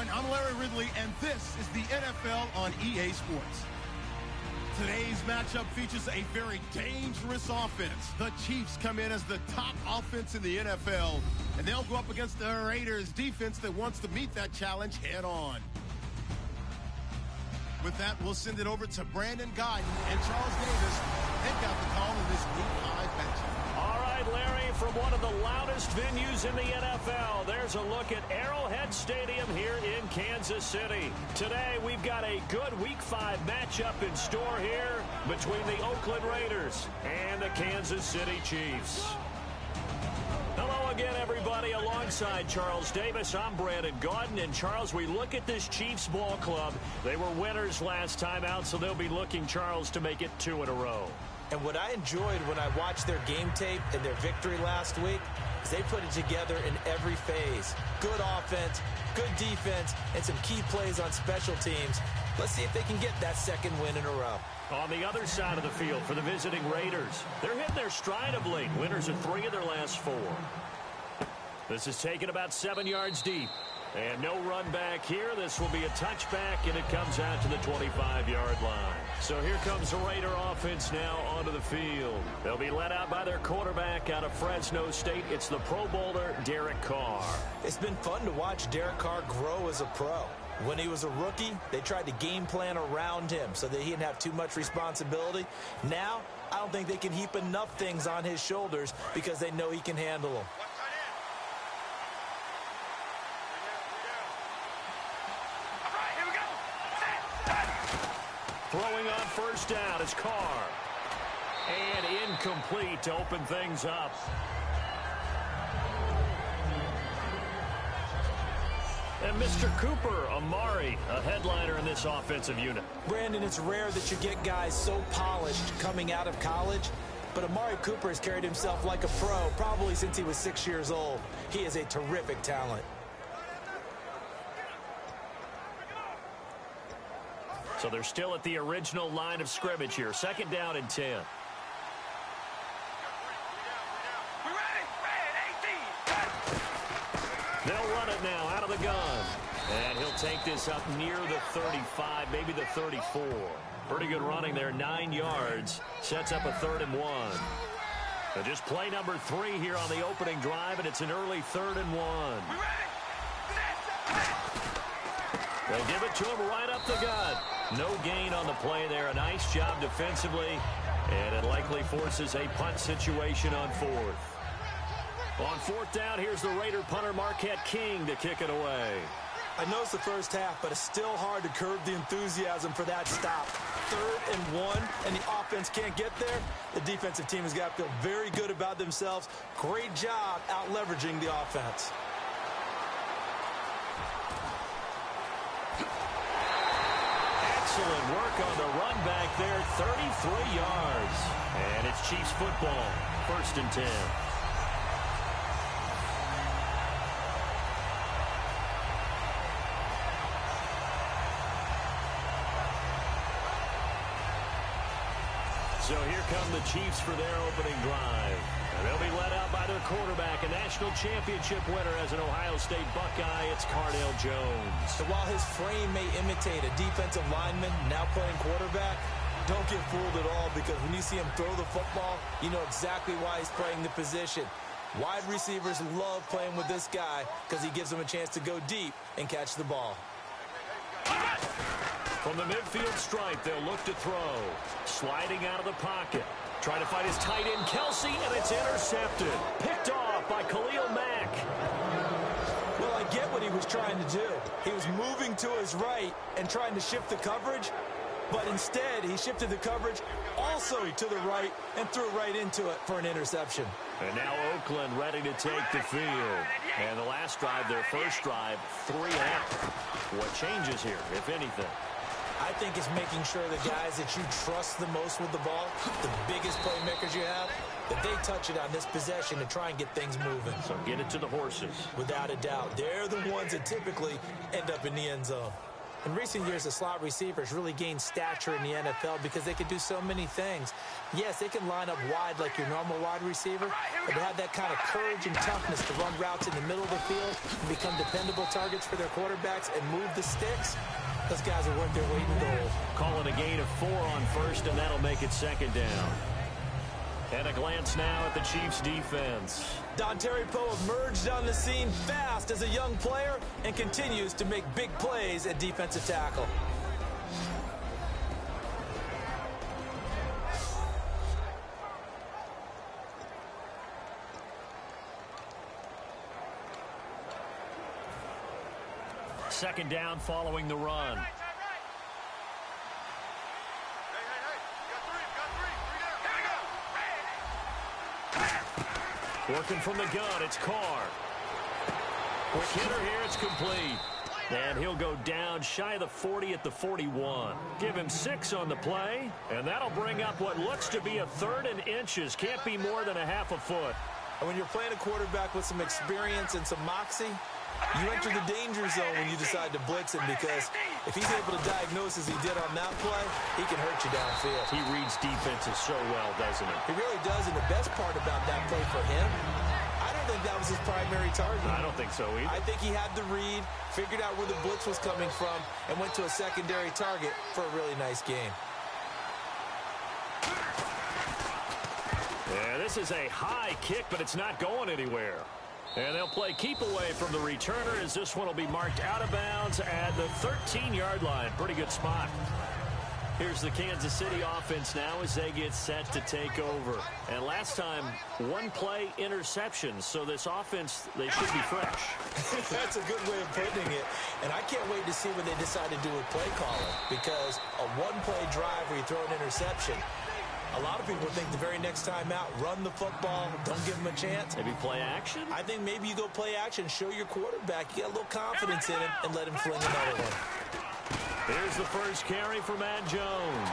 everyone. I'm Larry Ridley, and this is the NFL on EA Sports. Today's matchup features a very dangerous offense. The Chiefs come in as the top offense in the NFL, and they'll go up against the Raiders' defense that wants to meet that challenge head on. With that, we'll send it over to Brandon Guyton and Charles Davis. They've got the call in this Week 5 matchup. All right, Larry, from one of the loudest venues in the NFL, there's a look at Arrowhead Stadium here in Kansas City. Today, we've got a good Week 5 matchup in store here between the Oakland Raiders and the Kansas City Chiefs. Hello again, everybody. Alongside Charles Davis, I'm Brandon Guyton. And, Charles, we look at this Chiefs ball club. They were winners last time out, so they'll be looking, Charles, to make it 2 in a row. And what I enjoyed when I watched their game tape and their victory last week is they put it together in every phase. Good offense, good defense, and some key plays on special teams. Let's see if they can get that second win in a row. On the other side of the field for the visiting Raiders, they're hitting their stride of late. Winners of 3 of their last 4. This is taken about 7 yards deep. And no run back here. This will be a touchback, and it comes out to the 25-yard line. So here comes the Raider offense now onto the field. They'll be led out by their quarterback out of Fresno State. It's the Pro Bowler, Derek Carr. It's been fun to watch Derek Carr grow as a pro. When he was a rookie, they tried to game plan around him so that he didn't have too much responsibility. Now, I don't think they can heap enough things on his shoulders because they know he can handle them. Throwing on first down is Carr. And incomplete to open things up. And Mr. Cooper, Amari, a headliner in this offensive unit. Brandon, it's rare that you get guys so polished coming out of college, but Amari Cooper has carried himself like a pro probably since he was 6 years old. He is a terrific talent. So they're still at the original line of scrimmage here. 2nd down and 10. They'll run it now out of the gun. And he'll take this up near the 35, maybe the 34. Pretty good running there, 9 yards. Sets up a 3rd and 1. So just play number 3 here on the opening drive, and it's an early 3rd and 1. They'll give it to him right up the gut. No gain on the play there. A nice job defensively. And it likely forces a punt situation on 4th. On 4th down, here's the Raider punter Marquette King to kick it away. I know it's the first half, but it's still hard to curb the enthusiasm for that stop. 3rd and 1, and the offense can't get there. The defensive team has got to feel very good about themselves. Great job out leveraging the offense. Excellent work on the run back there, 33 yards. And it's Chiefs football, 1st and 10. So here come the Chiefs for their opening drive. And they'll be led out by their quarterback, a national championship winner as an Ohio State Buckeye. It's Cardale Jones. So while his frame may imitate a defensive lineman now playing quarterback, don't get fooled at all, because when you see him throw the football, you know exactly why he's playing the position. Wide receivers love playing with this guy because he gives them a chance to go deep and catch the ball. From the midfield stripe, they'll look to throw. Sliding out of the pocket. Trying to fight his tight end, Kelsey, and it's intercepted. Picked off by Khalil Mack. Well, I get what he was trying to do. He was moving to his right and trying to shift the coverage, but instead he shifted the coverage also to the right and threw right into it for an interception. And now Oakland ready to take the field. And the last drive, their first drive, 3 and out. What changes here, if anything? I think it's making sure the guys that you trust the most with the ball, the biggest playmakers you have, that they touch it on this possession to try and get things moving. So get it to the horses. Without a doubt. They're the ones that typically end up in the end zone. In recent years, the slot receivers really gained stature in the NFL because they can do so many things. Yes, they can line up wide like your normal wide receiver, but they have that kind of courage and toughness to run routes in the middle of the field and become dependable targets for their quarterbacks and move the sticks. Those guys are worth their weight in gold. Call it a gain of 4 on first, and that'll make it second down. And a glance now at the Chiefs' defense. Dontari Poe emerged on the scene fast as a young player and continues to make big plays at defensive tackle. Second down following the run. Working from the gun, it's Carr. Quick hitter here, it's complete. And he'll go down shy of the 40 at the 41. Give him 6 on the play, and that'll bring up what looks to be a 3rd and inches. Can't be more than a half a foot. And when you're playing a quarterback with some experience and some moxie, you enter the danger zone when you decide to blitz him, because if he's able to diagnose as he did on that play, he can hurt you downfield. He reads defenses so well, doesn't he? He really does, and the best part about that play for him, I don't think that was his primary target. I don't think so either. I think he had the read, figured out where the blitz was coming from, and went to a secondary target for a really nice game. Yeah, this is a high kick, but it's not going anywhere. And they'll play keep away from the returner, as this one will be marked out of bounds at the 13-yard line. Pretty good spot. Here's the Kansas City offense now as they get set to take over. And last time, 1 play interception. So this offense, they should be fresh. That's a good way of putting it. And I can't wait to see what they decide to do with play calling, because a 1-play drive where you throw an interception, a lot of people think the very next time out, run the football, don't give him a chance. Maybe play action? I think maybe you go play action, show your quarterback you got a little confidence in him, and let him fling another one. Here's the first carry for Matt Jones.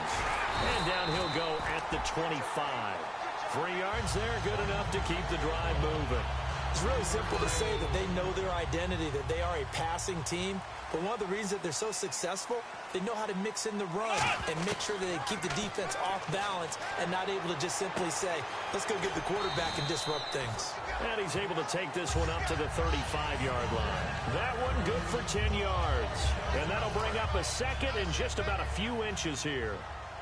And down he'll go at the 25. 3 yards there, good enough to keep the drive moving. It's really simple to say that they know their identity, that they are a passing team. But one of the reasons that they're so successful, they know how to mix in the run and make sure that they keep the defense off balance and not able to just simply say, let's go get the quarterback and disrupt things. And he's able to take this one up to the 35-yard line. That one good for 10 yards. And that'll bring up a second and just about a few inches here.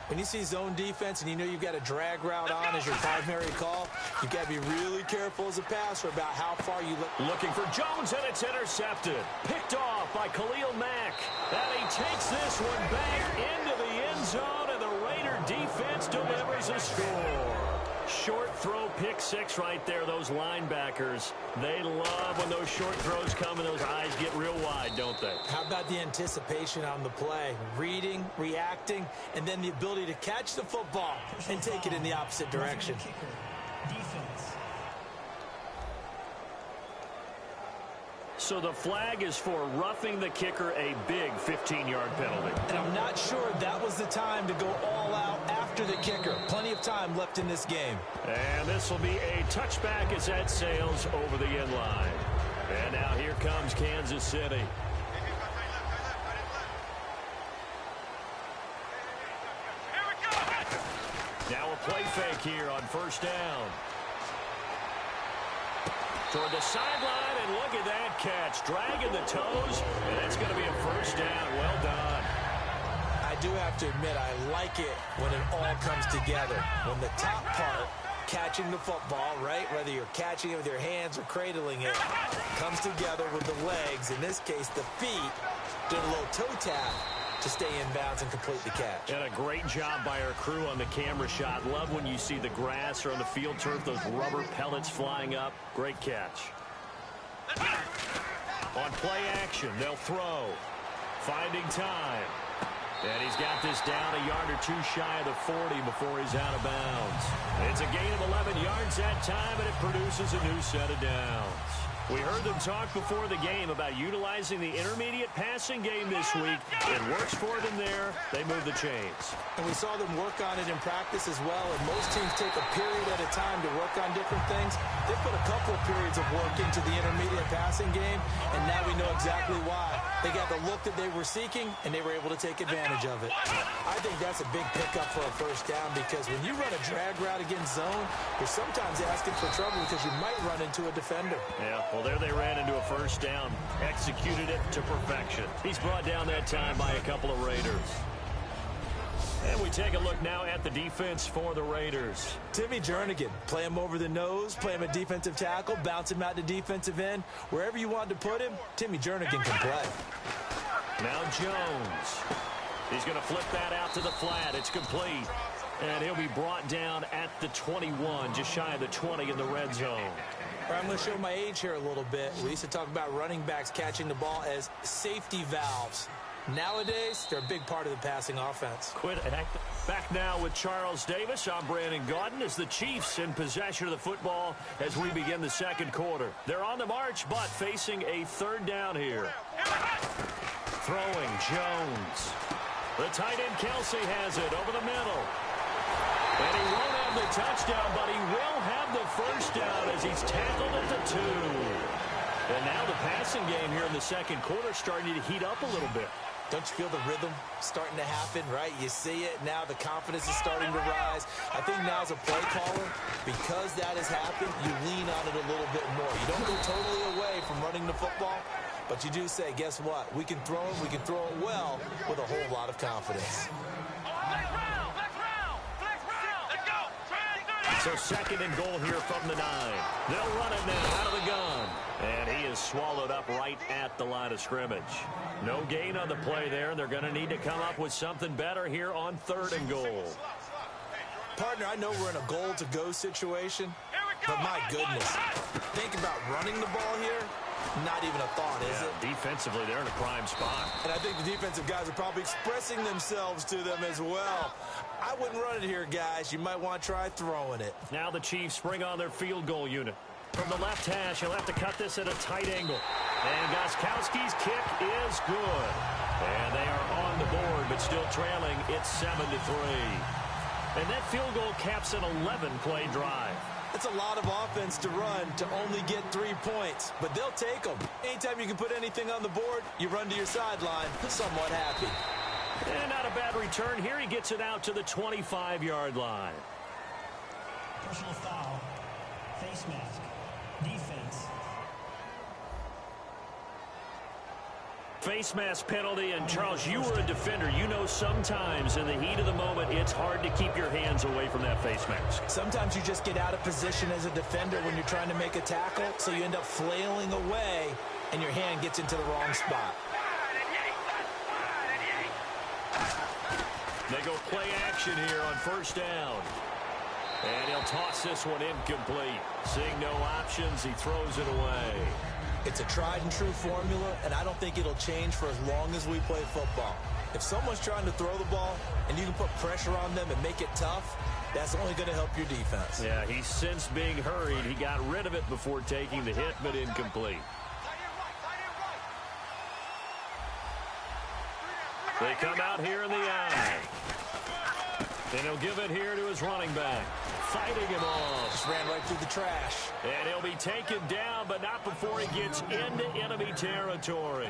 When you see zone defense and you know you've got a drag route on as your primary call, you've got to be really careful as a passer about how far you look. Looking for Jones, and it's intercepted. Picked off by Khalil Mack. And he takes this one back into the end zone, and the Raider defense delivers a score. Short throw, pick 6 right there. Those linebackers, they love when those short throws come and those eyes get real wide, don't they? How about the anticipation on the play? Reading, reacting, and then the ability to catch the football and take it in the opposite direction. So the flag is for roughing the kicker, a big 15-yard penalty. And I'm not sure that was the time to go all out after the kicker. Plenty of time left in this game. And this will be a touchback as that sails over the end line. And now here comes Kansas City. Now a play fake here on first down. Toward the sideline, and look at that catch. Dragging the toes, and that's going to be a first down. Well done. I do have to admit, I like it when it all comes together. When the top part, catching the football, right, whether you're catching it with your hands or cradling it, comes together with the legs, in this case the feet, doing a little toe tap to stay in bounds and complete the catch. And a great job by our crew on the camera shot. Love when you see the grass or on the field turf, those rubber pellets flying up. Great catch. On play action, they'll throw. Finding time. And he's got this down a yard or two shy of the 40 before he's out of bounds. It's a gain of 11 yards that time, and it produces a new set of downs. We heard them talk before the game about utilizing the intermediate passing game this week. It works for them there. They move the chains. And we saw them work on it in practice as well. And most teams take a period at a time to work on different things. They put a couple of periods of work into the intermediate passing game, and now we know exactly why. They got the look that they were seeking, and they were able to take advantage of it. I think that's a big pickup for a first down, because when you run a drag route against zone, you're sometimes asking for trouble because you might run into a defender. Yeah, well, there they ran into a first down. Executed it to perfection. He's brought down that time by a couple of Raiders. And we take a look now at the defense for the Raiders. Timmy Jernigan, play him over the nose, play him at defensive tackle, bounce him out to defensive end. Wherever you want to put him, Timmy Jernigan can play. Now Jones. He's going to flip that out to the flat. It's complete. And he'll be brought down at the 21, just shy of the 20 in the red zone. I'm going to show my age here a little bit. We used to talk about running backs catching the ball as safety valves. Nowadays, they're a big part of the passing offense. Back now with Charles Davis. I'm Brandon Gaudin as the Chiefs in possession of the football as we begin the second quarter. They're on the march, but facing a third down here. Throwing Jones. The tight end Kelsey has it over the middle. And he won't have the touchdown, but he will have the first down as he's tackled at the 2. And now the passing game here in the second quarter starting to heat up a little bit. Don't you feel the rhythm starting to happen, right? You see it now. The confidence is starting to rise. I think now as a play caller, because that has happened, you lean on it a little bit more. You don't go totally away from running the football, but you do say, guess what? We can throw it. We can throw it well with a whole lot of confidence. So second and goal here from the 9. They'll run it now out of the gun. And he is swallowed up right at the line of scrimmage. No gain on the play there. They're going to need to come up with something better here on third and goal. Partner, I know we're in a goal-to-go situation, but my goodness, think about running the ball here. Not even a thought, is it? Defensively, they're in a prime spot. And I think the defensive guys are probably expressing themselves to them as well. I wouldn't run it here, guys. You might want to try throwing it. Now the Chiefs bring on their field goal unit. From the left hash, he'll have to cut this at a tight angle. And Gostkowski's kick is good. And they are on the board, but still trailing. It's 7-3. And that field goal caps an 11-play drive. It's a lot of offense to run to only get 3 points, but they'll take them. Anytime you can put anything on the board, you run to your sideline, somewhat happy. And not a bad return here. He gets it out to the 25-yard line. Personal foul, face mask, defense. Face mask penalty, and Charles, you were a defender. You know sometimes in the heat of the moment, it's hard to keep your hands away from that face mask. Sometimes you just get out of position as a defender when you're trying to make a tackle, so you end up flailing away, and your hand gets into the wrong spot. They go play action here on first down. And he'll toss this one incomplete. Seeing no options, he throws it away. It's a tried-and-true formula, and I don't think it'll change for as long as we play football. If someone's trying to throw the ball, and you can put pressure on them and make it tough, that's only going to help your defense. Yeah, he's since being hurried. He got rid of it before taking the hit, but incomplete. They come out here in the eye. And he'll give it here to his running back. Fighting him off. Just ran right through the trash. And he'll be taken down, but not before he gets into enemy territory.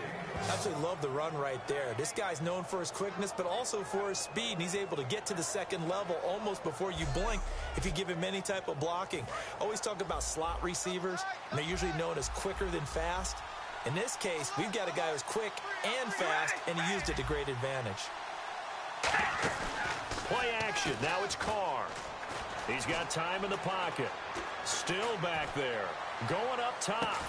Absolutely love the run right there. This guy's known for his quickness, but also for his speed. And he's able to get to the second level almost before you blink if you give him any type of blocking. Always talk about slot receivers, and they're usually known as quicker than fast. In this case, we've got a guy who's quick and fast, and he used it to great advantage. Play action. Now it's Carr. He's got time in the pocket. Still back there. Going up top.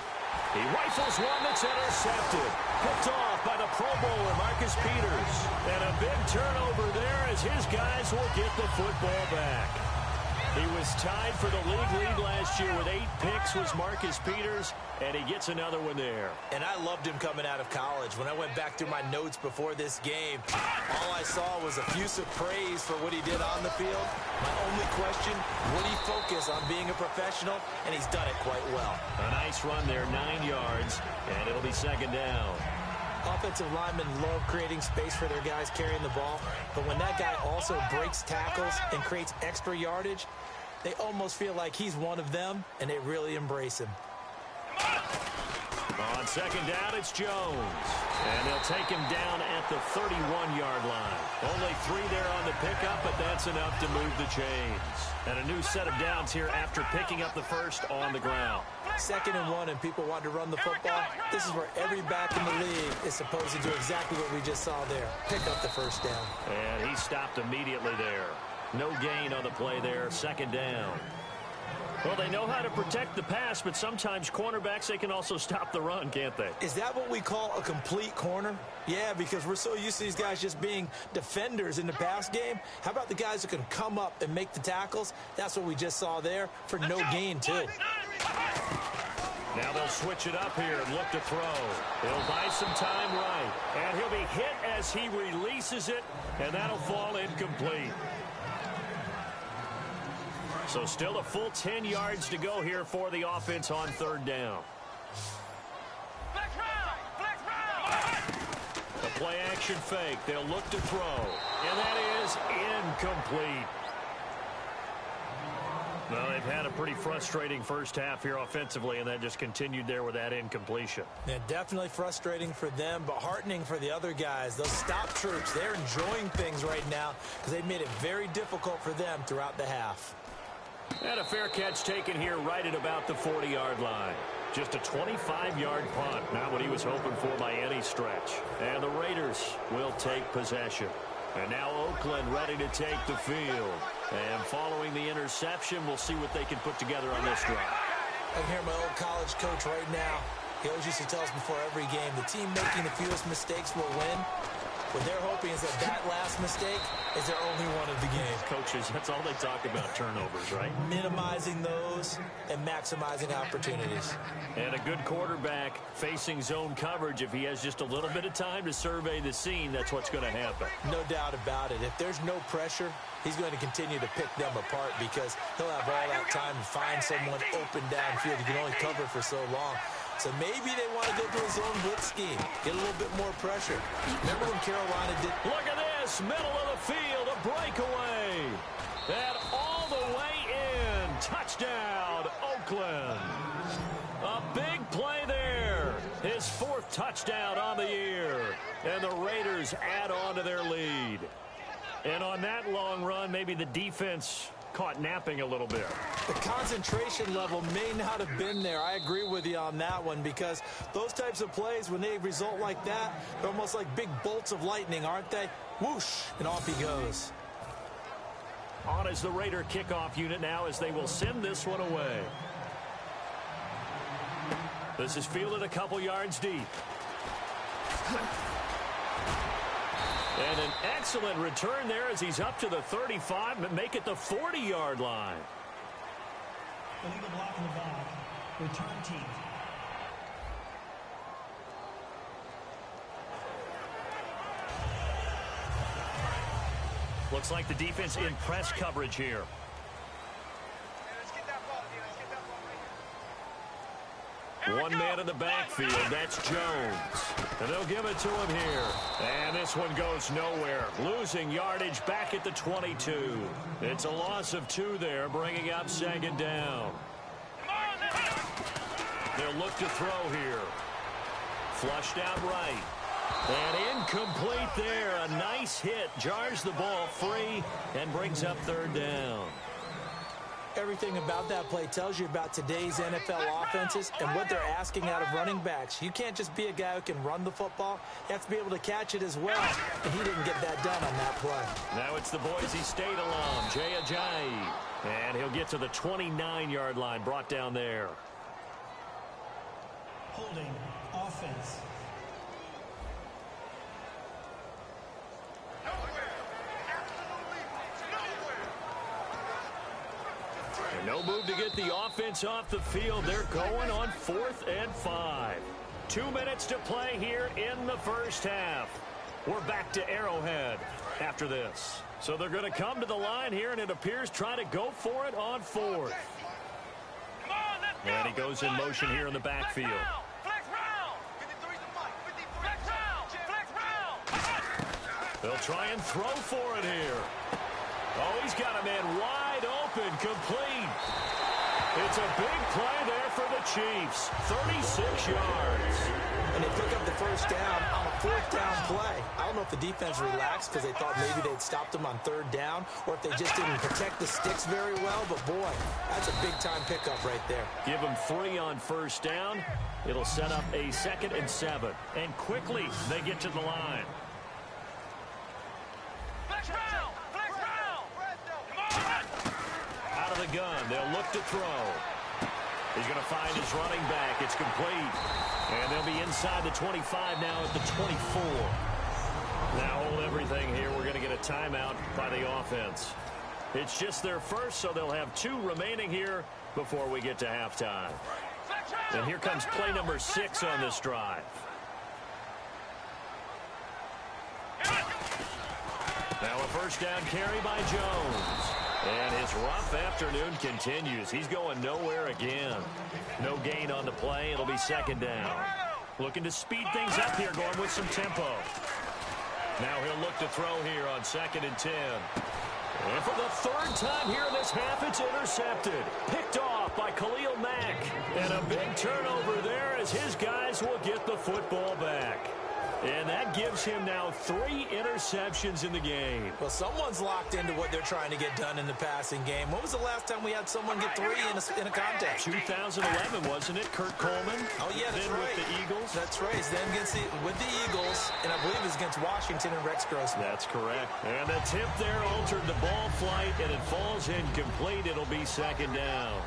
He rifles one that's intercepted. Picked off by the Pro Bowler, Marcus Peters. And a big turnover there as his guys will get the football back. He was tied for the league lead last year with 8 picks was Marcus Peters, and he gets another one there. And I loved him coming out of college. When I went back through my notes before this game, all I saw was effusive praise for what he did on the field. My only question, would he focus on being a professional? And he's done it quite well. A nice run there, 9 yards, and it'll be second down. Offensive linemen love creating space for their guys carrying the ball, but when that guy also breaks tackles and creates extra yardage, they almost feel like he's one of them, and they really embrace him. On second down, it's Jones. And they'll take him down at the 31-yard line. Only 3 there on the pickup, but that's enough to move the chains. And a new set of downs here after picking up the first on the ground. 2nd and 1, and people want to run the football. This is where every back in the league is supposed to do exactly what we just saw there. Pick up the first down. And he stopped immediately there. No gain on the play there, 2nd down. Well, they know how to protect the pass, but sometimes cornerbacks, they can also stop the run, can't they? Is that what we call a complete corner? Yeah, because we're so used to these guys just being defenders in the pass game. How about the guys who can come up and make the tackles? That's what we just saw there for no gain, too. Now they'll switch it up here and look to throw. He'll buy some time right. And he'll be hit as he releases it, and that'll fall incomplete. So still a full 10 yards to go here for the offense on 3rd down. The play action fake. They'll look to throw. And that is incomplete. Well, they've had a pretty frustrating first half here offensively, and that just continued there with that incompletion. Yeah, definitely frustrating for them, but heartening for the other guys. Those stop troops, they're enjoying things right now because they've made it very difficult for them throughout the half. And a fair catch taken here right at about the 40-yard line. Just a 25-yard punt. Not what he was hoping for by any stretch. And the Raiders will take possession. And now Oakland ready to take the field. And following the interception, we'll see what they can put together on this drive. I can hear my old college coach right now. He always used to tell us before every game, the team making the fewest mistakes will win. What they're hoping is that last mistake is their only one of the game. Coaches, that's all they talk about, turnovers, right? Minimizing those and maximizing opportunities. And a good quarterback facing zone coverage, if he has just a little bit of time to survey the scene, that's what's going to happen. No doubt about it. If there's no pressure, he's going to continue to pick them apart because he'll have all that time to find someone open downfield. He can only cover for so long. So maybe they want to go to a zone blitz scheme, get a little bit more pressure. Remember when Carolina did... Look at this, middle of the field, a breakaway. And all the way in, touchdown, Oakland. A big play there. His 4th touchdown on the year. And the Raiders add on to their lead. And on that long run, maybe the defense caught napping a little bit. The concentration level may not have been there. I agree with you on that one because those types of plays, when they result like that, they're almost like big bolts of lightning, aren't they? Whoosh, and off he goes. On is the Raider kickoff unit now as they will send this one away. This is fielded a couple yards deep. And an excellent return there as he's up to the 35, but make it the 40-yard line. Illegal block in the back. Return team. Looks like the defense in press coverage here. One man in the backfield, that's Jones. And they'll give it to him here. And this one goes nowhere. Losing yardage back at the 22. It's a loss of 2 there, bringing up 2nd down. They'll look to throw here. Flushed out right. And incomplete there. A nice hit. Jars the ball free and brings up 3rd down. Everything about that play tells you about today's NFL offenses and what they're asking out of running backs. You can't just be a guy who can run the football. You have to be able to catch it as well, and he didn't get that done on that play. Now it's the Boise State alum, Jay Ajayi. And he'll get to the 29-yard line, brought down there. Holding offense. No move to get the offense off the field. They're going on 4th and 5. 2 minutes to play here in the first half. We're back to Arrowhead after after this. So they're going to come to the line here, and it appears trying to go for it on fourth. And he goes in motion here in the backfield. They'll try and throw for it here. Oh, he's got a man wide open, complete. It's a big play there for the Chiefs. 36 yards. And they pick up the first down on a fourth down play. I don't know if the defense relaxed because they thought maybe they'd stopped them on third down, or if they just didn't protect the sticks very well. But, boy, that's a big-time pickup right there. Give them 3 on first down. It'll set up a 2nd and 7. And quickly they get to the line. Out of the gun. They'll look to throw. He's going to find his running back. It's complete. And they'll be inside the 25 now at the 24. Now hold everything here. We're going to get a timeout by the offense. It's just their first, so they'll have 2 remaining here before we get to halftime. And here comes play number 6 on this drive. Now a first down carry by Jones. And his rough afternoon continues. He's going nowhere again. No gain on the play. It'll be 2nd down. Looking to speed things up here, going with some tempo. Now he'll look to throw here on 2nd and 10. And for the 3rd time here in this half, it's intercepted. Picked off by Khalil Mack. And a big turnover there as his guys will get the football back. And that gives him now 3 interceptions in the game. Well, someone's locked into what they're trying to get done in the passing game. When was the last time we had someone get 3 in a contest? 2011, wasn't it? Kurt Coleman. Oh, yeah, that's then right. with the Eagles. That's right. It's then with the Eagles, and I believe it's against Washington and Rex Grossman. That's correct. And the tip there altered the ball flight, and it falls incomplete. It'll be 2nd down.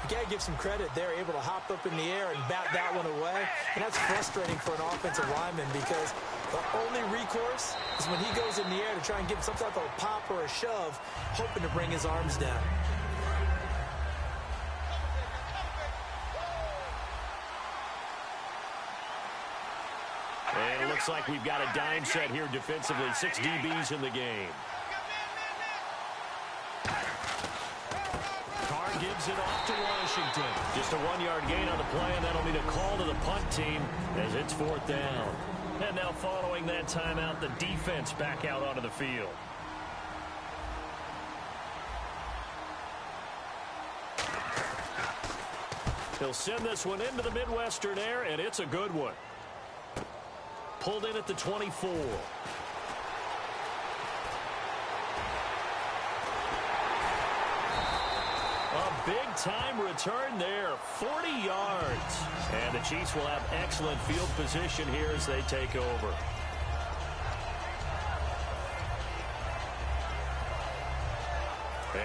You got to give some credit. They're able to hop up in the air and bat that one away. And that's frustrating for an offensive lineman because the only recourse is when he goes in the air to try and give some type of a pop or a shove, hoping to bring his arms down. And it looks like we've got a dime set here defensively. 6 DBs in the game. Gives it off to Washington. Just a 1-yard gain on the play, and that'll be the call to the punt team as it's 4th down. And now following that timeout, the defense back out onto the field. He'll send this one into the Midwestern air, and it's a good one. Pulled in at the 24. Big-time return there, 40 yards. And the Chiefs will have excellent field position here as they take over.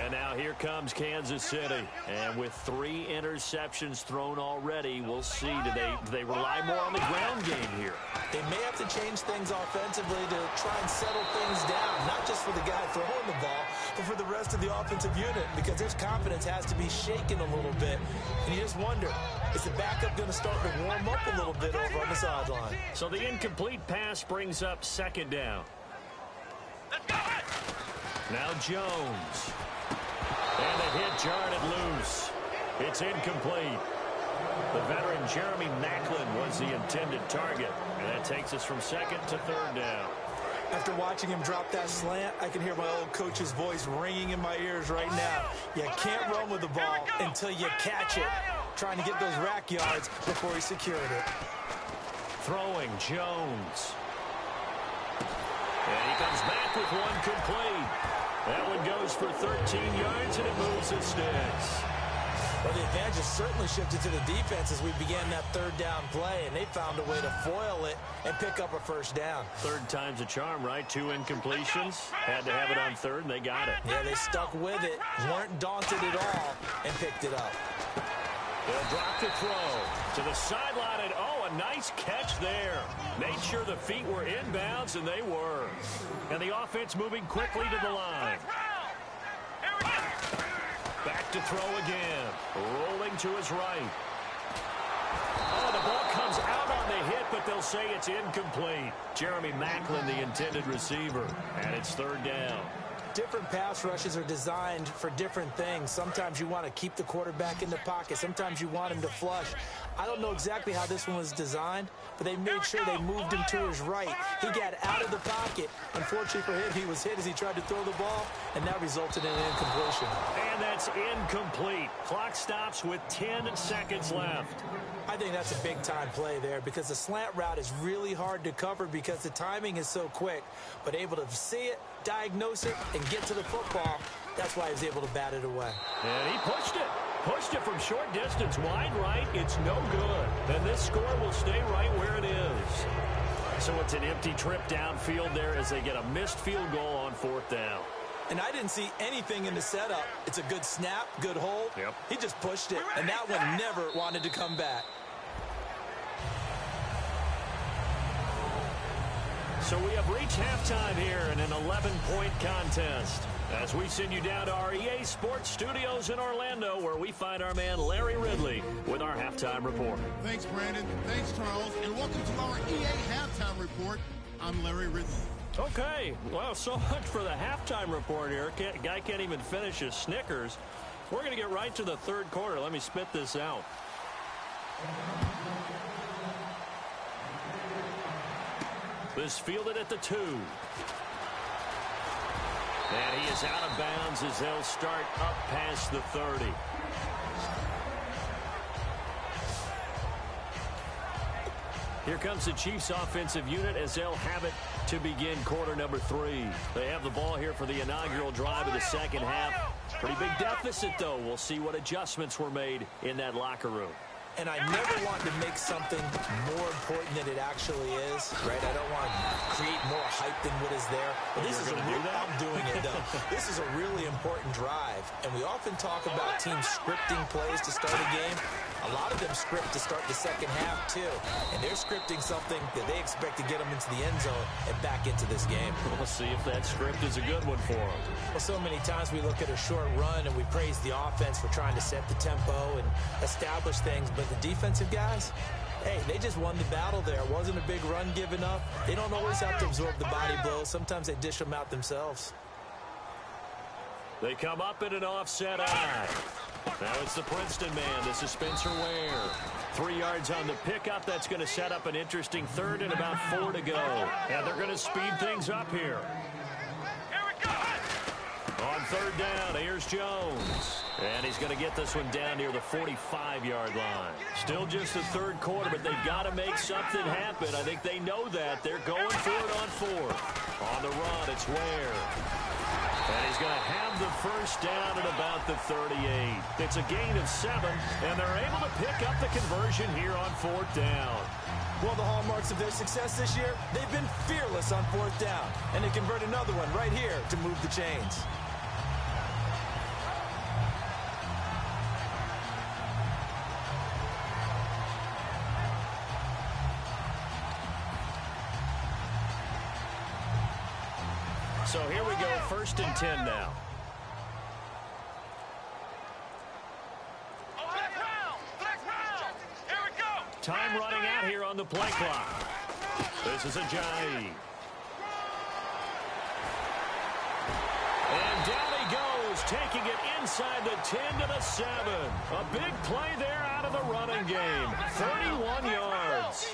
And now here comes Kansas City. And with 3 interceptions thrown already, we'll see. Do they rely more on the ground game here? They may have to change things offensively to try and settle things down, not just for the guy throwing the ball, but for the rest of the offensive unit, because his confidence has to be shaken a little bit. And you just wonder, is the backup going to start to warm up a little bit over on the sideline? So the incomplete pass brings up 2nd down. Now Jones. And the hit jarred it loose. It's incomplete. The veteran Jeremy Maclin was the intended target. And that takes us from 2nd to 3rd down. After watching him drop that slant, I can hear my old coach's voice ringing in my ears right now. You can't run with the ball until you catch it. Trying to get those rack yards before he secured it. Throwing Jones. And he comes back with one complete. That one goes for 13 yards, and it moves the sticks. Well, the advantage has certainly shifted to the defense as we began that 3rd down play, and they found a way to foil it and pick up a first down. 3rd time's a charm, right? 2 incompletions. Had to have it on 3rd, and they got it. Yeah, they stuck with it, weren't daunted at all, and picked it up. They'll drop the throw to the sideline, and oh, a nice catch there. Made sure the feet were inbounds, and they were. And the offense moving quickly to the line. Back to throw again. Rolling to his right. Oh, the ball comes out on on the hit, but they'll say it's incomplete. Jeremy Maclin, the intended receiver, and it's third down. Different pass rushes are designed for different things. Sometimes you want to keep the quarterback in the pocket. Sometimes you want him to flush. I don't know exactly how this one was designed, but they made sure they moved him to his right. He got out of the pocket. Unfortunately for him, he was hit as he tried to throw the ball, and that resulted in an incompletion. And that's incomplete. Clock stops with 10 seconds left. I think that's a big-time play there because the slant route is really hard to cover because the timing is so quick. But able to see it, diagnose it, and get to the football, that's why he was able to bat it away. And he pushed it. Pushed it from short distance, wide right. It's no good. And this score will stay right where it is. So it's an empty trip downfield there as they get a missed field goal on fourth down. And I didn't see anything in the setup. It's a good snap, good hold. Yep. He just pushed it, and that one never wanted to come back. So we have reached halftime here in an 11-point contest. As we send you down to our EA Sports Studios in Orlando, where we find our man Larry Ridley with our halftime report. Thanks, Brandon. Thanks, Charles. And welcome to our EA Halftime Report. I'm Larry Ridley. Okay, well, so much for the halftime report here. Guy can't even finish his Snickers. We're going to get right to the third quarter. Let me spit this out. This fielded at the 2. And he is out of bounds as they'll start up past the 30. Here comes the Chiefs offensive unit as they'll have it to begin quarter number 3. They have the ball here for the inaugural drive of the second half. Pretty big deficit, though. We'll see what adjustments were made in that locker room. And I never want to make something more important than it actually is, right? I don't want to create more hype than what is there. But this is I'm doing it, though. This is a really important drive. And we often talk about teams scripting plays to start a game. A lot of them script to start the second half, too. And they're scripting something that they expect to get them into the end zone and back into this game. We'll see if that script is a good one for them. Well, so many times we look at a short run and we praise the offense for trying to set the tempo and establish things. But the defensive guys, hey, they just won the battle there. It wasn't a big run given up. They don't always have to absorb the body blows. Sometimes they dish them out themselves. They come up in an offset eye. Now it's the Princeton man. This is Spencer Ware. 3 yards on the pickup. That's going to set up an interesting third and about 4 to go. And they're going to speed things up here. On third down, here's Jones. And he's going to get this one down near the 45-yard line. Still just the third quarter, but they've got to make something happen. I think they know that. They're going for it on fourth. On the run, it's Ware. And he's going to have the first down at about the 38. It's a gain of 7, and they're able to pick up the conversion here on fourth down. Well, the hallmarks of their success this year, they've been fearless on fourth down. And they convert another one right here to move the chains. So here we go, 1st and 10 now. Time running out here on the play clock. This is Ajayi. And down he goes, taking it inside the 10 to the 7. A big play there out of the running game. 31 yards.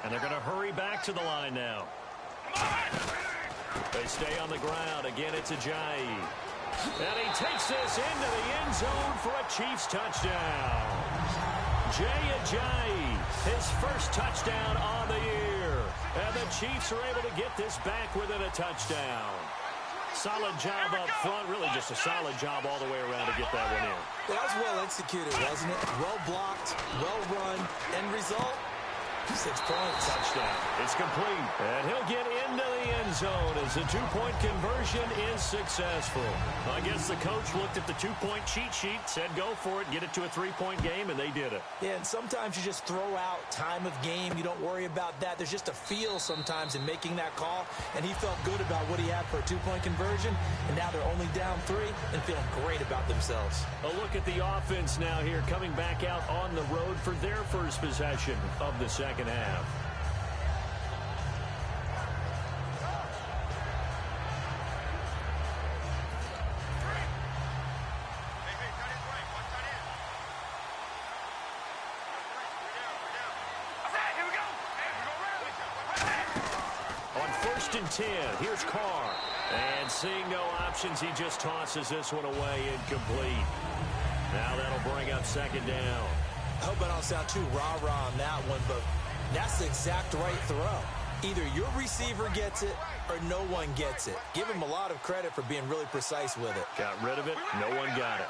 And they're going to hurry back to the line now. They stay on the ground. Again, it's Ajayi. And he takes this into the end zone for a Chiefs touchdown. Jay Ajayi, his first touchdown on the year. And the Chiefs are able to get this back within a touchdown. Solid job up front. Really just a solid job all the way around to get that one in. That was well executed, wasn't it? Well blocked, well run. End result, 6 points. Touchdown. It's complete. And he'll get into the end zone as the two-point conversion is successful. I guess the coach looked at the two-point cheat sheet, said go for it, get it to a three-point game, and they did it. Yeah, and sometimes you just throw out time of game. You don't worry about that. There's just a feel sometimes in making that call, and he felt good about what he had for a two-point conversion, and now they're only down 3 and feeling great about themselves. A look at the offense now here, coming back out on the road for their first possession of the second half. On 1st and 10, here's Carr. And seeing no options, he just tosses this one away incomplete. Now that'll bring up second down. I hope I don't sound too rah-rah on that one, but that's the exact right throw. Either your receiver gets it or no one gets it. Give him a lot of credit for being really precise with it. Got rid of it. No one got it.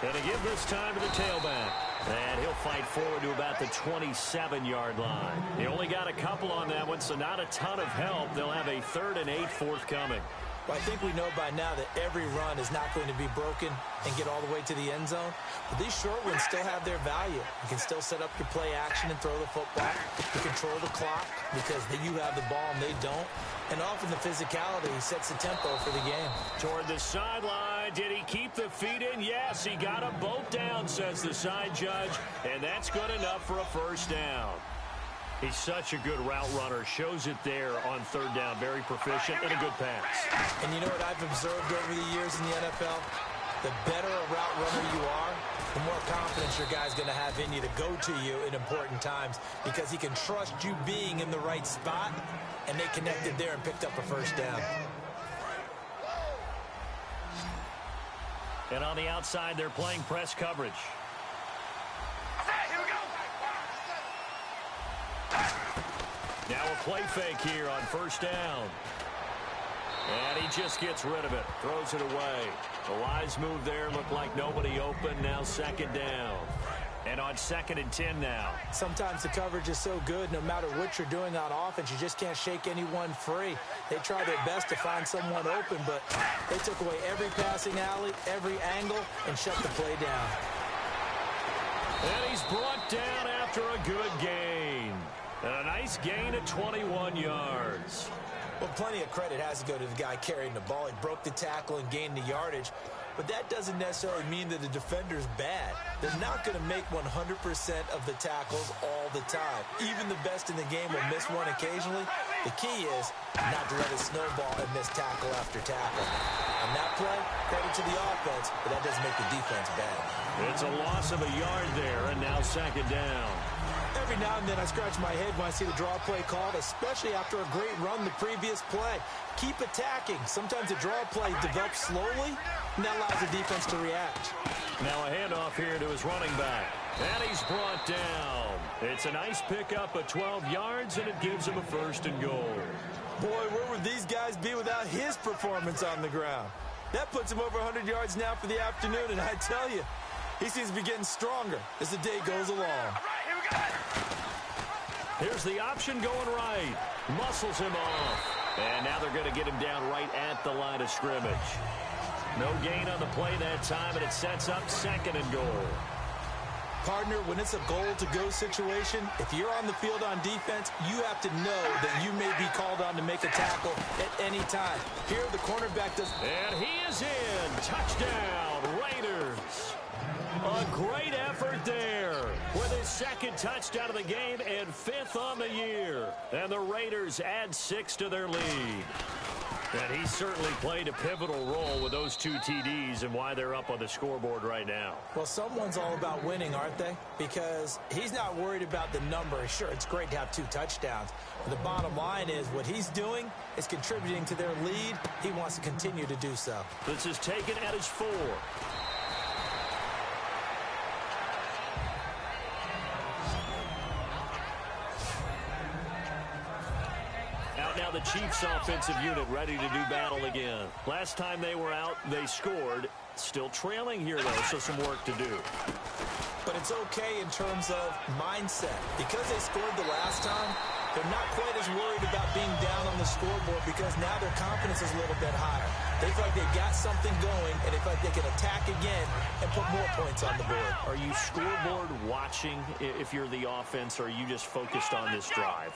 And to give this time to the tailback. And he'll fight forward to about the 27-yard line. He only got a couple on that one, so not a ton of help. They'll have a 3rd and 8 forthcoming. Well, I think we know by now that every run is not going to be broken and get all the way to the end zone. But these short ones still have their value. You can still set up your play action and throw the football. You control the clock because you have the ball and they don't. And often the physicality sets the tempo for the game. Toward the sideline. Did he keep the feet in? Yes, he got them both down, says the side judge. And that's good enough for a first down. He's such a good route runner. Shows it there on 3rd down. Very proficient and a good pass. And you know what I've observed over the years in the NFL? The better a route runner you are, the more confidence your guy's going to have in you to go to you in important times because he can trust you being in the right spot, and they connected there and picked up a first down. And on the outside, they're playing press coverage. Now a play fake here on 1st down. And he just gets rid of it. Throws it away. The wise move there. Looked like nobody open. Now 2nd down. And on 2nd and 10 now. Sometimes the coverage is so good, no matter what you're doing on offense, you just can't shake anyone free. They try their best to find someone open, but they took away every passing alley, every angle, and shut the play down. And he's brought down after a good gain. And a nice gain of 21 yards. Well, plenty of credit has to go to the guy carrying the ball. He broke the tackle and gained the yardage. But that doesn't necessarily mean that the defender's bad. They're not going to make 100% of the tackles all the time. Even the best in the game will miss one occasionally. The key is not to let it snowball and miss tackle after tackle. On that play, credit to the offense, but that doesn't make the defense bad. It's a loss of a yard there, and now 2nd down. Every now and then I scratch my head when I see the draw play called, especially after a great run the previous play. Keep attacking. Sometimes the draw play develops slowly, and that allows the defense to react. Now a handoff here to his running back. And he's brought down. It's a nice pickup of 12 yards, and it gives him a 1st and goal. Boy, where would these guys be without his performance on the ground? That puts him over 100 yards now for the afternoon, and I tell you, he seems to be getting stronger as the day goes along. Here's the option going right. Muscles him off. And now they're going to get him down right at the line of scrimmage. No gain on the play that time, and it sets up 2nd and goal. Partner, when it's a goal-to-go situation, if you're on the field on defense, you have to know that you may be called on to make a tackle at any time. Here, the cornerback does... And he is in. Touchdown, Raiders. A great effort there with his 2nd touchdown of the game and 5th on the year. And the Raiders add 6 to their lead. And he certainly played a pivotal role with those 2 TDs and why they're up on the scoreboard right now. Well, someone's all about winning, aren't they? Because he's not worried about the number. Sure, it's great to have 2 touchdowns. But the bottom line is what he's doing is contributing to their lead. He wants to continue to do so. This is taken at his 4. Now the Chiefs offensive unit ready to do battle again. Last time they were out, they scored. Still trailing here, though, so some work to do. But it's okay in terms of mindset. Because they scored the last time, they're not quite as worried about being down on the scoreboard because now their confidence is a little bit higher. They feel like they've got something going, and they feel like they can attack again and put more points on the board. Are you scoreboard watching if you're the offense, or are you just focused on this drive?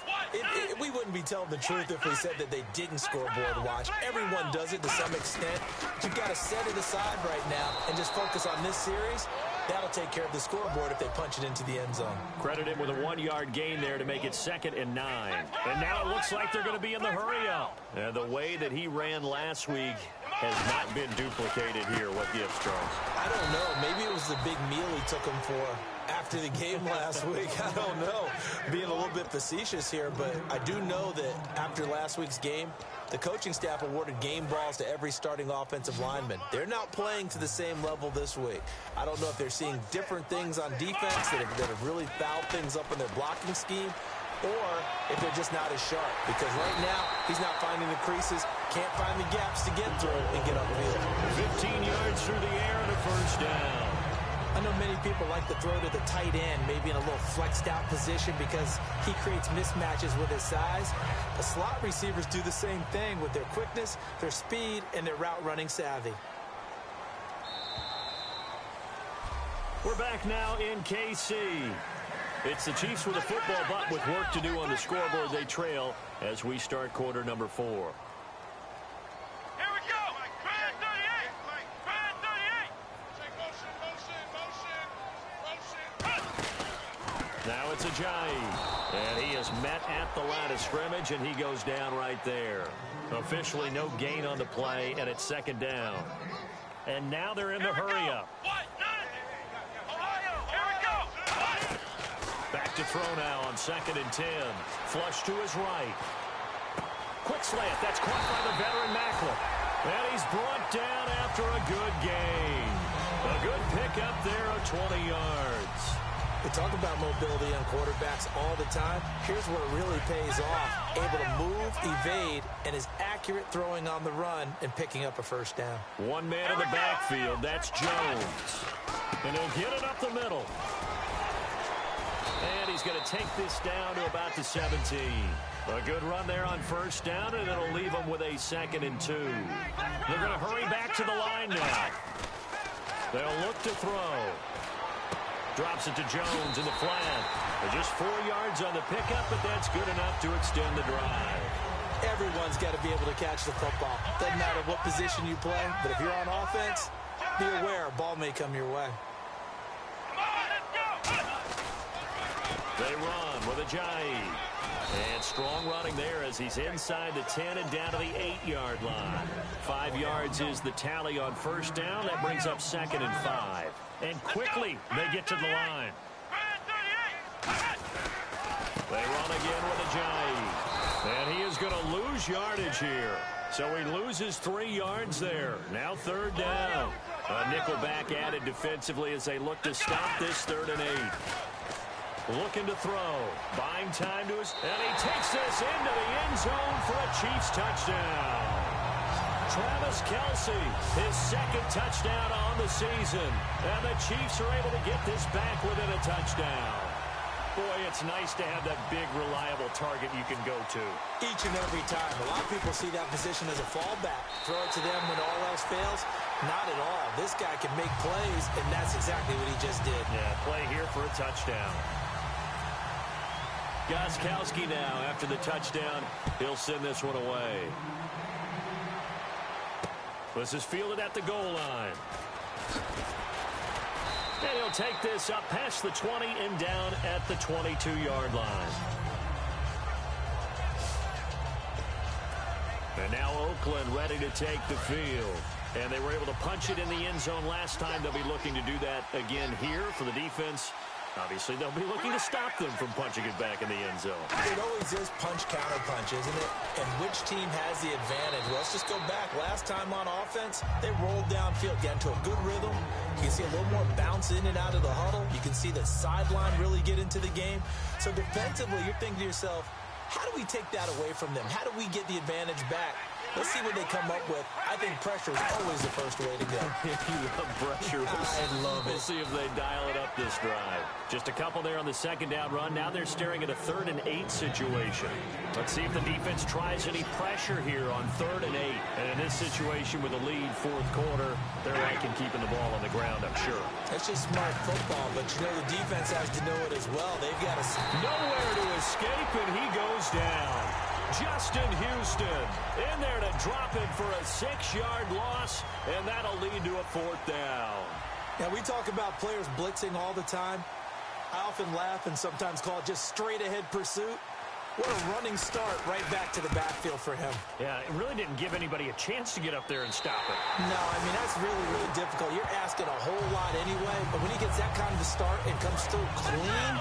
We wouldn't be telling the truth if we said that they didn't scoreboard watch. Everyone does it to some extent. You've got to set it aside right now and just focus on this series. That'll take care of the scoreboard if they punch it into the end zone. Credit him with a 1-yard gain there to make it 2nd and 9. And now it looks like they're going to be in the hurry-up. And the way that he ran last week has not been duplicated here. What gives, Charles? I don't know. Maybe it was the big meal he took him for after the game last week. I don't know. Being a little bit facetious here, but I do know that after last week's game, the coaching staff awarded game balls to every starting offensive lineman. They're not playing to the same level this week. I don't know if they're seeing different things on defense that have really fouled things up in their blocking scheme, or if they're just not as sharp. Because right now, he's not finding the creases, can't find the gaps to get through and get upfield. 15 yards through the air and a first down. I know many people like to throw to the tight end, maybe in a little flexed out position because he creates mismatches with his size. The slot receivers do the same thing with their quickness, their speed, and their route running savvy. We're back now in KC. It's the Chiefs with a football, but with work to do on the scoreboard. They trail as we start quarter number 4. Now it's Ajayi, and he is met at the line of scrimmage, and he goes down right there. Officially no gain on the play, and it's 2nd down. And now they're in the hurry-up. Back to throw now on 2nd and 10. Flush to his right. Quick slant. That's caught by the veteran Macklin. And he's brought down after a good gain. A good pickup there of 20 yards. We talk about mobility on quarterbacks all the time. Here's where it really pays off. Able to move, evade, and is accurate throwing on the run and picking up a first down. One man in the backfield. That's Jones. And he'll get it up the middle. And he's going to take this down to about the 17. A good run there on first down, and it'll leave them with a 2nd and 2. They're going to hurry back to the line now. They'll look to throw. Drops it to Jones in the flat. Just 4 yards on the pickup, but that's good enough to extend the drive. Everyone's got to be able to catch the football. Doesn't matter what position you play, but if you're on offense, be aware a ball may come your way. They run with Ajayi. And strong running there as he's inside the 10 and down to the 8-yard line. 5 yards is the tally on first down. That brings up 2nd and 5. And quickly they get to the line. They run again with Ajayi. And he is going to lose yardage here. So he loses 3 yards there. Now 3rd down. A nickel back added defensively as they look to stop this 3rd and 8. Looking to throw. Buying time to his... And he takes this into the end zone for a Chiefs touchdown. Travis Kelce, his 2nd touchdown on the season. And the Chiefs are able to get this back within a touchdown. Boy, it's nice to have that big, reliable target you can go to. Each and every time. A lot of people see that position as a fallback. Throw it to them when all else fails. Not at all. This guy can make plays, and that's exactly what he just did. Yeah, play here for a touchdown. Gostkowski now, after the touchdown, he'll send this one away. This is fielded at the goal line. And he'll take this up past the 20 and down at the 22-yard line. And now Oakland ready to take the field. And they were able to punch it in the end zone last time. They'll be looking to do that again here for the defense. Obviously, they'll be looking to stop them from punching it back in the end zone. It always is punch-counter-punch, isn't it? And which team has the advantage? Well, let's just go back. Last time on offense, they rolled downfield, got into a good rhythm. You can see a little more bounce in and out of the huddle. You can see the sideline really get into the game. So defensively, you're thinking to yourself, How do we take that away from them? How do we get the advantage back? Let's see what they come up with. I think pressure is always the first way to go. You love pressure. I love it. We'll see if they dial it up this drive. Just a couple there on the second down run. Now they're staring at a 3rd and 8 situation. Let's see if the defense tries any pressure here on 3rd and 8. And in this situation with a lead, 4th quarter, they're liking keeping the ball on the ground, I'm sure. That's just smart football, but you know the defense has to know it as well. They've got to... Nowhere to escape, and he goes down. Justin Houston in there to drop him for a 6-yard loss, and that'll lead to a 4th down. Now, we talk about players blitzing all the time. I often laugh and sometimes call it just straight-ahead pursuit. What a running start right back to the backfield for him. Yeah, it really didn't give anybody a chance to get up there and stop it. No, I mean, that's really, really difficult. You're asking a whole lot anyway, but when he gets that kind of a start and comes through clean,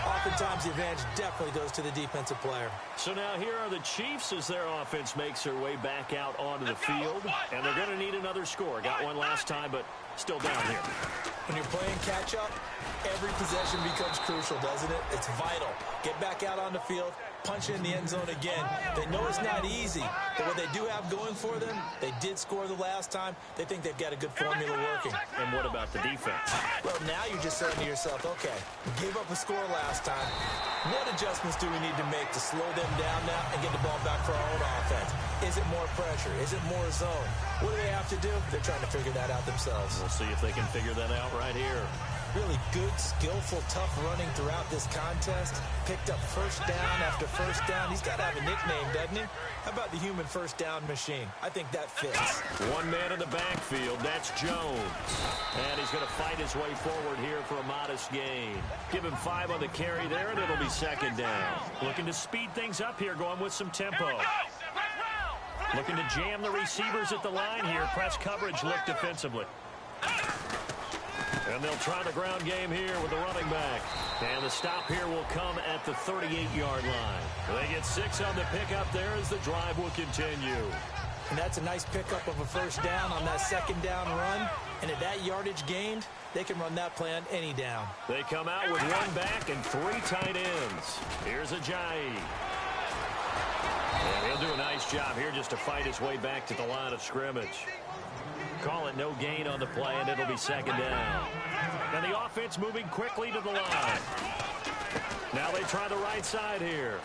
oftentimes the advantage definitely goes to the defensive player. So now here are the Chiefs as their offense makes their way back out onto the field. And they're going to need another score. Got one last time, but still down here. When you're playing catch-up, every possession becomes crucial, doesn't it? It's vital. Get back out on the field, punch in the end zone again. They know it's not easy, but what they do have going for them, they did score the last time. They think they've got a good formula working. And what about the defense? Well, now you're just saying to yourself, okay, we gave up a score last time. What adjustments do we need to make to slow them down now and get the ball back for our own offense? Is it more pressure? Is it more zone? What do they have to do? They're trying to figure that out themselves. We'll see if they can figure that out right here. Really good, skillful, tough running throughout this contest. Picked up first down after first down. He's got to have a nickname, doesn't he? How about the human first down machine? I think that fits. One man in the backfield. That's Jones. And he's going to fight his way forward here for a modest gain. Give him 5 on the carry there, and it'll be 2nd down. Looking to speed things up here, going with some tempo. Looking to jam the receivers at the line here. Press coverage look defensively. And they'll try the ground game here with the running back. And the stop here will come at the 38-yard line. They get 6 on the pickup there as the drive will continue. And that's a nice pickup of a first down on that 2nd down run. And at that yardage gained, they can run that play on any down. They come out with 1 back and 3 tight ends. Here's Ajayi. And he'll do a nice job here just to fight his way back to the line of scrimmage. Call it no gain on the play, and it'll be 2nd down. And the offense moving quickly to the line. Now they try the right side here.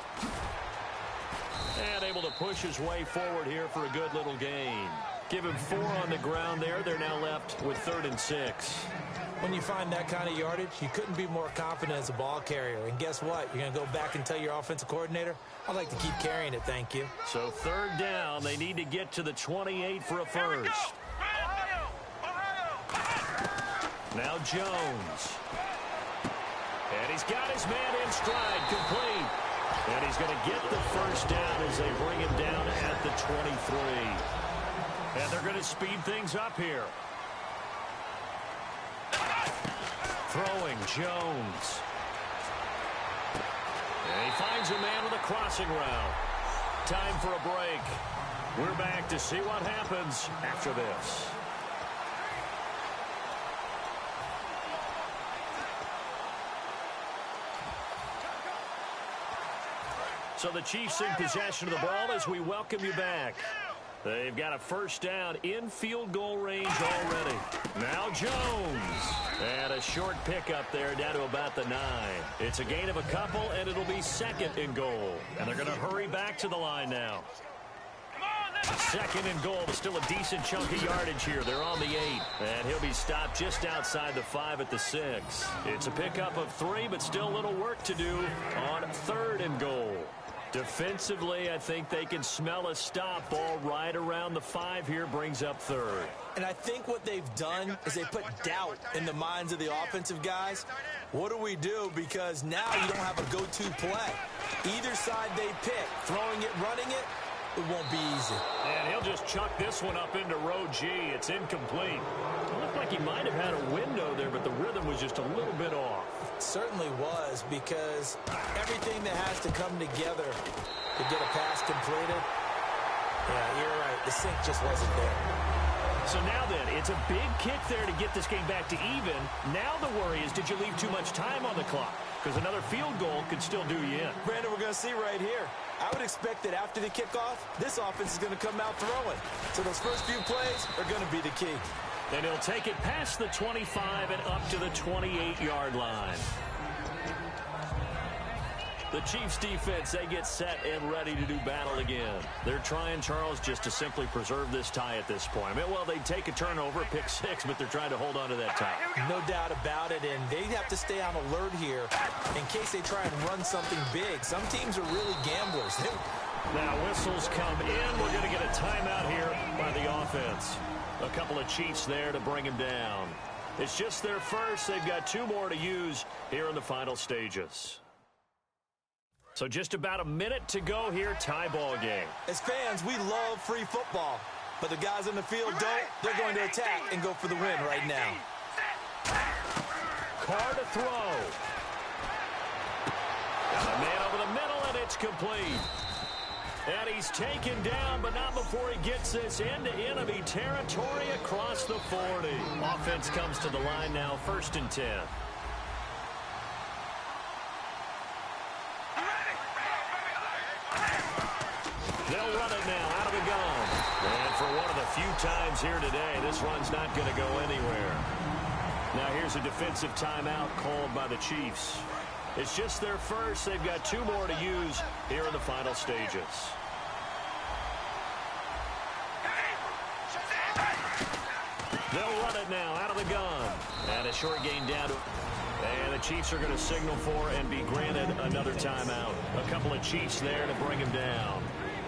And able to push his way forward here for a good little gain. Give him 4 on the ground there. They're now left with 3rd and 6. When you find that kind of yardage, you couldn't be more confident as a ball carrier. And guess what? You're going to go back and tell your offensive coordinator, I'd like to keep carrying it, thank you. So 3rd down. They need to get to the 28 for a first. Now Jones. And he's got his man in stride, complete. And he's going to get the first down as they bring him down at the 23. And they're going to speed things up here. Throwing Jones. And he finds a man with a crossing route. Time for a break. We're back to see what happens after this. So the Chiefs in possession of the ball as we welcome you back. They've got a first down in field goal range already. Now Jones. And a short pickup there down to about the 9. It's a gain of a couple, and it'll be 2nd and goal. And they're going to hurry back to the line now. 2nd and goal, but still a decent chunk of yardage here. They're on the 8. And he'll be stopped just outside the 5 at the 6. It's a pickup of 3, but still a little work to do on 3rd and goal. Defensively, I think they can smell a stop ball right around the 5 here, brings up 3rd. And I think what they've done is they put doubt in the minds of the offensive guys. What do we do? Because now you don't have a go-to play. Either side they pick, throwing it, running it, it won't be easy. And he'll just chuck this one up into row G. It's incomplete. It looked like he might have had a window there, but the rhythm was just a little bit off. It certainly was, because everything that has to come together to get a pass completed, yeah, you're right. The sync just wasn't there. So now then, it's a big kick there to get this game back to even. Now the worry is, did you leave too much time on the clock? because another field goal could still do you in. Brandon, we're going to see right here. I would expect that after the kickoff, this offense is going to come out throwing. So those first few plays are going to be the key. And he'll take it past the 25 and up to the 28-yard line. The Chiefs defense, they get set and ready to do battle again. They're trying, Charles, just to simply preserve this tie at this point. I mean, well, they take a turnover, pick 6, but they're trying to hold on to that tie. No doubt about it, and they have to stay on alert here in case they try and run something big. Some teams are really gamblers. Now whistles come in. We're going to get a timeout here by the offense. A couple of Chiefs there to bring him down. It's just their first. They've got 2 more to use here in the final stages. So just about a minute to go here, tie ball game. As fans, we love free football, but the guys on the field don't. They're going to attack and go for the win right now. Carr to throw. Got a man over the middle, and it's complete. And he's taken down, but not before he gets this into enemy territory across the 40. Offense comes to the line now, 1st and 10. They'll run it now out of the gun. And for one of the few times here today, this run's not going to go anywhere. Now here's a defensive timeout called by the Chiefs. It's just their first. They've got 2 more to use here in the final stages. They'll run it now out of the gun. And a short gain down to... And the Chiefs are going to signal for and be granted another timeout. A couple of Chiefs there to bring him down.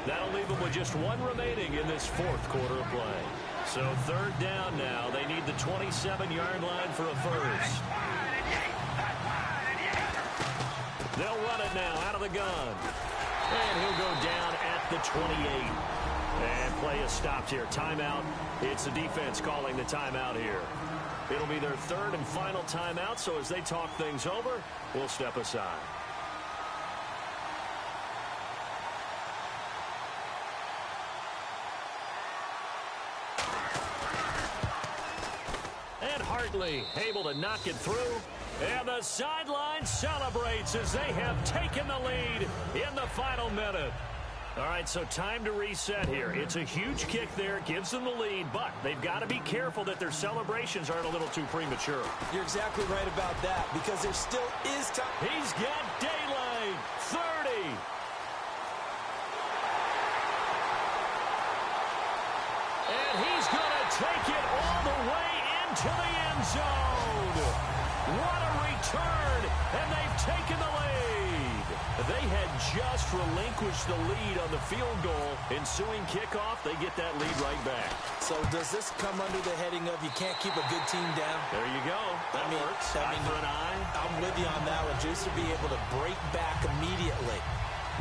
That'll leave them with just 1 remaining in this 4th quarter of play. So 3rd down now. They need the 27-yard line for a first. They'll run it now out of the gun. And he'll go down at the 28. And play is stopped here. Timeout. It's the defense calling the timeout here. It'll be their 3rd and final timeout, so as they talk things over, we'll step aside. And Hartley able to knock it through. And the sideline celebrates as they have taken the lead in the final minute. All right, so time to reset here. It's a huge kick there, gives them the lead, but they've got to be careful that their celebrations aren't a little too premature. You're exactly right about that, because there still is time. He's got daylight. 30. And he's going to take it all the way into the end zone. What a return, and they've taken the lead. They had just relinquished the lead on the field goal. Ensuing kickoff, they get that lead right back. So does this come under the heading of you can't keep a good team down? There you go. That works. Eye for an eye. I'm with you on that one. Just to be able to break back immediately.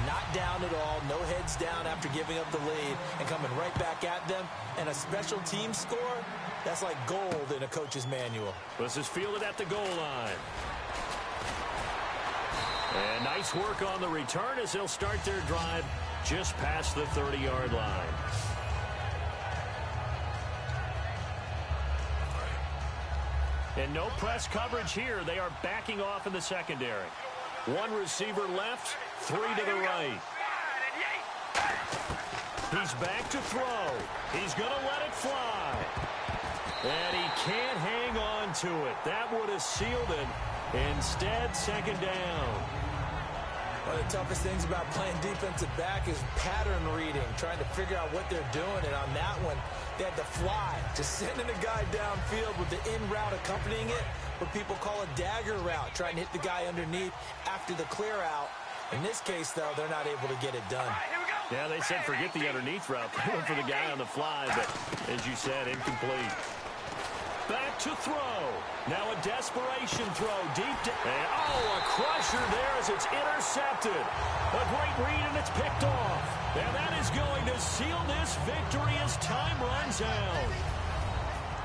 Not down at all. No heads down after giving up the lead and coming right back at them. And a special team score, that's like gold in a coach's manual. This is fielded at the goal line. And nice work on the return as they'll start their drive just past the 30-yard line. And no press coverage here. They are backing off in the secondary. 1 receiver left, 3 to the right. He's back to throw. He's going to let it fly. And he can't hang on to it. That would have sealed it. Instead, 2nd down. One of the toughest things about playing defensive back is pattern reading, trying to figure out what they're doing. And on that one, they had to fly, just sending a guy downfield with the in route accompanying it, what people call a dagger route, trying to hit the guy underneath after the clear out. In this case, though, they're not able to get it done. Yeah, they said forget the underneath route. They went for the guy on the fly, but as you said, incomplete. Back to throw. Now a desperation throw deep down. And a crusher there as it's intercepted. A great read, and it's picked off. And that is going to seal this victory as time runs out.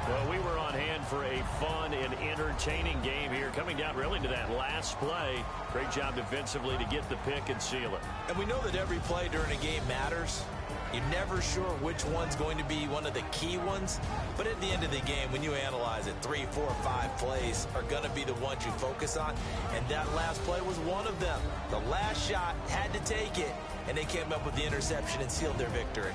Well, we were on hand for a fun and entertaining game here, coming down really to that last play. Great job defensively to get the pick and seal it. And we know that every play during a game matters. You're never sure which one's going to be one of the key ones, but at the end of the game, when you analyze it, 3, 4, 5 plays are going to be the ones you focus on, and that last play was one of them. The last shot had to take it, and they came up with the interception and sealed their victory.